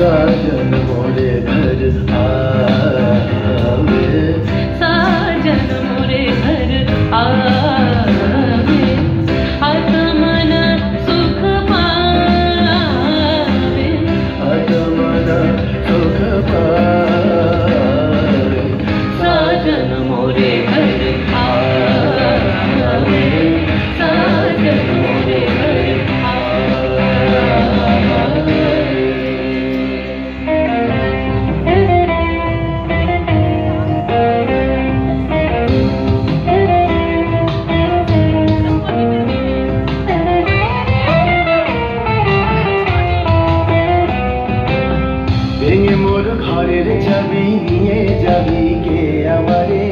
साजन मोरे घर आवे, साजन मोरे घर आवे, आत्मन सुख पावे, आत्मन सुख पावे, साजन मोरे घर आवे, साजन मोरे घर ভেঙে মোর ঘরের চাবি নিয়ে যাবি কে আমারে,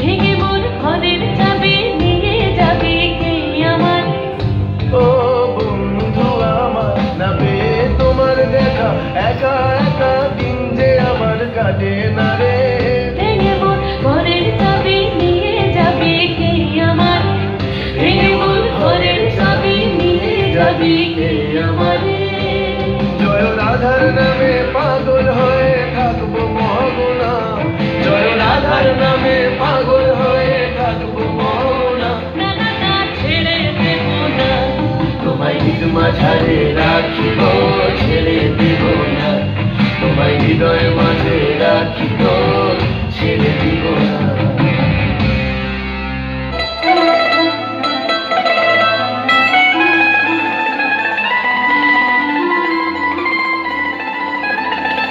ভেঙে মোর ঘরের চাবি নিয়ে যাবি কে আমার, ও বন্ধু আমার না পেয়ে তোমার দেখা একা একা দিন যে আমার কাটে না রে। ভেঙে মোর ঘরের চাবি নিয়ে যাবি কে আমার, ভেঙে মোর ঘরের চাবি নিয়ে যাবি কে আমার, জয় রাধার নামে পাগল হয়ে থাকবো মহগুনা, জয় রাধার নামে পাগল হয়ে থাকবো মহগুনা, না না না ছেড়ে দেব না, তোমায় নিজ মাঝারে রাখিব ছেড়ে দিব না, তোমায় হৃদয় মাঝে রাখিব ছেড়ে দিব না।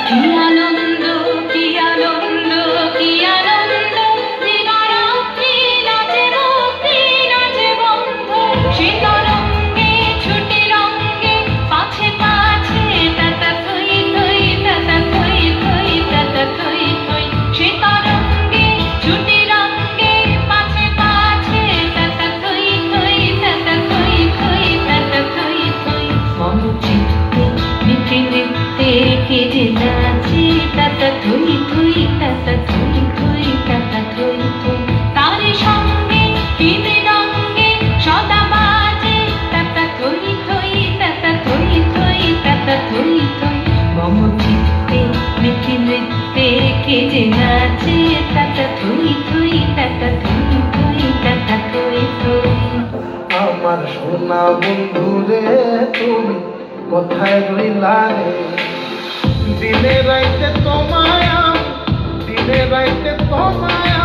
কি আনন্দ কি আনন্দ কি আনন্দ, দিবারাত্রি নাচে ভক্তি নাচে বন্ধ, শীতরঙ্গে ছুটি রঙ্গে পাছে পাছে তাতা থই থই তাতা থই থই তাতা থই থই, শীতরঙ্গে ছুটি রঙ্গে পাছে পাছে তাতা থই থই তাতা থই থই তাতা থই থই, মম চিত্তে মিঠে নৃত্যে কে যে নাচে তাতা থই থই তাতা থই থই তাতা থই থই, তারি সঙ্গে ঈদে রঙ্গে সদা বাজে তাতা থই থই তাতা থই থই তাতা থই থই, মম চিত্তে মিঠে নৃত্যে কে যে নাচে তাতা থই থই তাতা থই থই তাতা থই থই। আমার সোনা বন্ধু রে তুমি কোথায় রইলা রে, দিনে রাইতে তোমায় দিনে রাইতে তোমায়